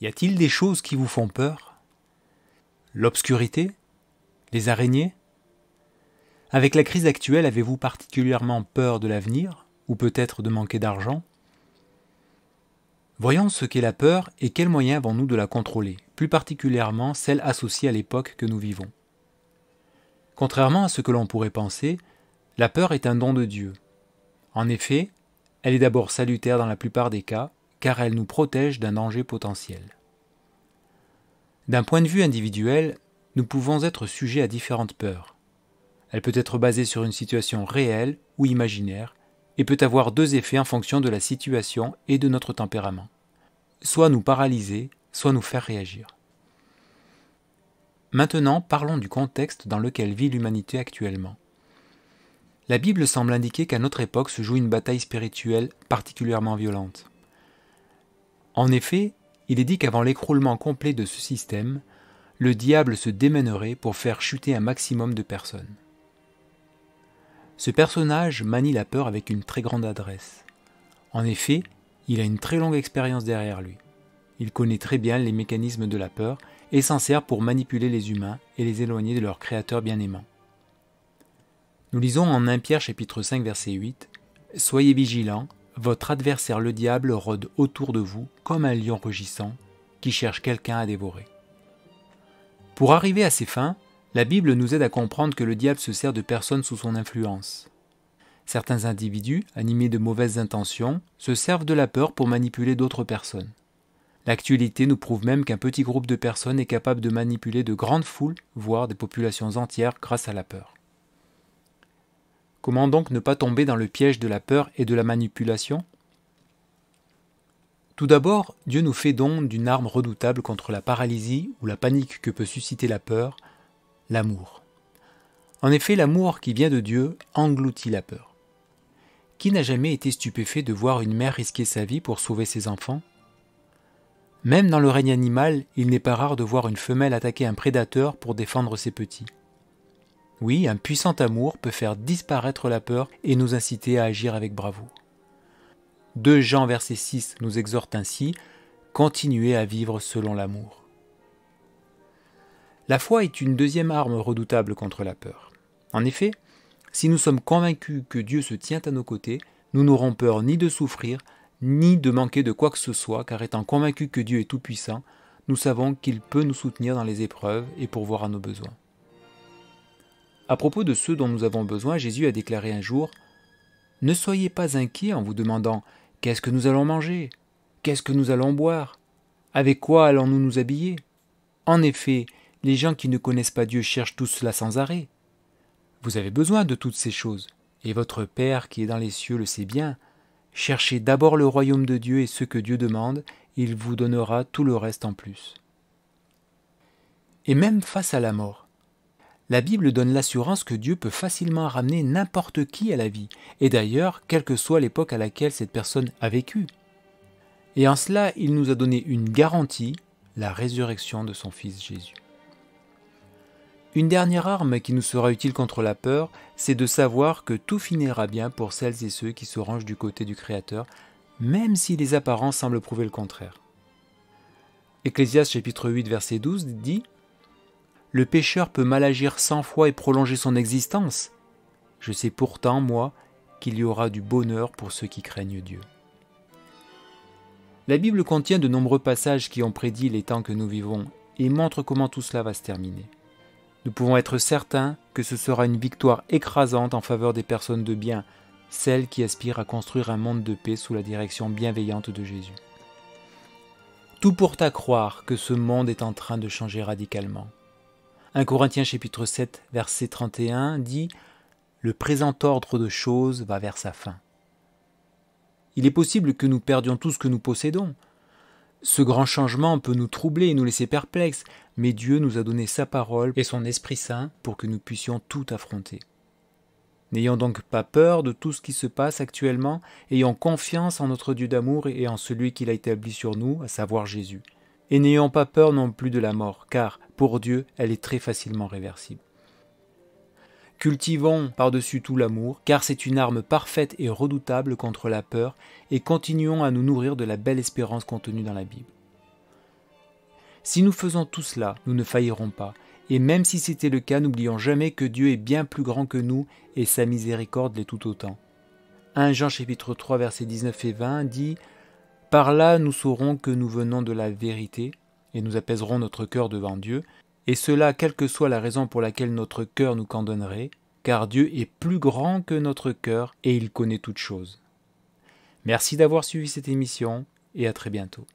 Y a-t-il des choses qui vous font peur? L'obscurité? Les araignées? Avec la crise actuelle, avez-vous particulièrement peur de l'avenir, ou peut-être de manquer d'argent? Voyons ce qu'est la peur et quels moyens avons-nous de la contrôler, plus particulièrement celle associée à l'époque que nous vivons. Contrairement à ce que l'on pourrait penser, la peur est un don de Dieu. En effet, elle est d'abord salutaire dans la plupart des cas, car elle nous protège d'un danger potentiel. D'un point de vue individuel, nous pouvons être sujets à différentes peurs. Elle peut être basée sur une situation réelle ou imaginaire, et peut avoir deux effets en fonction de la situation et de notre tempérament. Soit nous paralyser, soit nous faire réagir. Maintenant, parlons du contexte dans lequel vit l'humanité actuellement. La Bible semble indiquer qu'à notre époque se joue une bataille spirituelle particulièrement violente. En effet, il est dit qu'avant l'écroulement complet de ce système, le diable se démènerait pour faire chuter un maximum de personnes. Ce personnage manie la peur avec une très grande adresse. En effet, il a une très longue expérience derrière lui. Il connaît très bien les mécanismes de la peur et s'en sert pour manipuler les humains et les éloigner de leur Créateur bien-aimant. Nous lisons en 1 Pierre chapitre 5 verset 8 « Soyez vigilants, votre adversaire le diable rôde autour de vous comme un lion rugissant qui cherche quelqu'un à dévorer. » Pour arriver à ses fins, la Bible nous aide à comprendre que le diable se sert de personnes sous son influence. Certains individus, animés de mauvaises intentions, se servent de la peur pour manipuler d'autres personnes. L'actualité nous prouve même qu'un petit groupe de personnes est capable de manipuler de grandes foules, voire des populations entières grâce à la peur. Comment donc ne pas tomber dans le piège de la peur et de la manipulation? Tout d'abord, Dieu nous fait don d'une arme redoutable contre la paralysie ou la panique que peut susciter la peur, l'amour. En effet, l'amour qui vient de Dieu engloutit la peur. Qui n'a jamais été stupéfait de voir une mère risquer sa vie pour sauver ses enfants? Même dans le règne animal, il n'est pas rare de voir une femelle attaquer un prédateur pour défendre ses petits. Oui, un puissant amour peut faire disparaître la peur et nous inciter à agir avec bravoure. 2 Jean verset 6 nous exhorte ainsi « Continuez à vivre selon l'amour ». La foi est une deuxième arme redoutable contre la peur. En effet, si nous sommes convaincus que Dieu se tient à nos côtés, nous n'aurons peur ni de souffrir, ni de manquer de quoi que ce soit, car étant convaincus que Dieu est tout-puissant, nous savons qu'il peut nous soutenir dans les épreuves et pourvoir à nos besoins. À propos de ceux dont nous avons besoin, Jésus a déclaré un jour « Ne soyez pas inquiets en vous demandant « Qu'est-ce que nous allons manger? Qu'est-ce que nous allons boire? Avec quoi allons-nous nous habiller ?» En effet, les gens qui ne connaissent pas Dieu cherchent tout cela sans arrêt. Vous avez besoin de toutes ces choses, et votre Père qui est dans les cieux le sait bien. Cherchez d'abord le royaume de Dieu et ce que Dieu demande, il vous donnera tout le reste en plus. Et même face à la mort, la Bible donne l'assurance que Dieu peut facilement ramener n'importe qui à la vie, et d'ailleurs, quelle que soit l'époque à laquelle cette personne a vécu. Et en cela, il nous a donné une garantie, la résurrection de son Fils Jésus. Une dernière arme qui nous sera utile contre la peur, c'est de savoir que tout finira bien pour celles et ceux qui se rangent du côté du Créateur, même si les apparences semblent prouver le contraire. Ecclésiaste chapitre 8 verset 12 dit « Le pécheur peut mal agir 100 fois et prolonger son existence. Je sais pourtant, moi, qu'il y aura du bonheur pour ceux qui craignent Dieu. » La Bible contient de nombreux passages qui ont prédit les temps que nous vivons et montrent comment tout cela va se terminer. Nous pouvons être certains que ce sera une victoire écrasante en faveur des personnes de bien, celles qui aspirent à construire un monde de paix sous la direction bienveillante de Jésus. Tout porte à croire que ce monde est en train de changer radicalement. 1 Corinthiens chapitre 7 verset 31 dit « Le présent ordre de choses va vers sa fin ». Il est possible que nous perdions tout ce que nous possédons. Ce grand changement peut nous troubler et nous laisser perplexes, mais Dieu nous a donné sa parole et son Esprit Saint pour que nous puissions tout affronter. N'ayons donc pas peur de tout ce qui se passe actuellement, ayons confiance en notre Dieu d'amour et en celui qu'il a établi sur nous, à savoir Jésus. Et n'ayons pas peur non plus de la mort, car pour Dieu, elle est très facilement réversible. Cultivons par-dessus tout l'amour, car c'est une arme parfaite et redoutable contre la peur, et continuons à nous nourrir de la belle espérance contenue dans la Bible. Si nous faisons tout cela, nous ne faillirons pas. Et même si c'était le cas, n'oublions jamais que Dieu est bien plus grand que nous et sa miséricorde l'est tout autant. 1 Jean chapitre 3 versets 19 et 20 dit « Par là nous saurons que nous venons de la vérité et nous apaiserons notre cœur devant Dieu, et cela quelle que soit la raison pour laquelle notre cœur nous condamnerait, car Dieu est plus grand que notre cœur et il connaît toutes choses. » Merci d'avoir suivi cette émission et à très bientôt.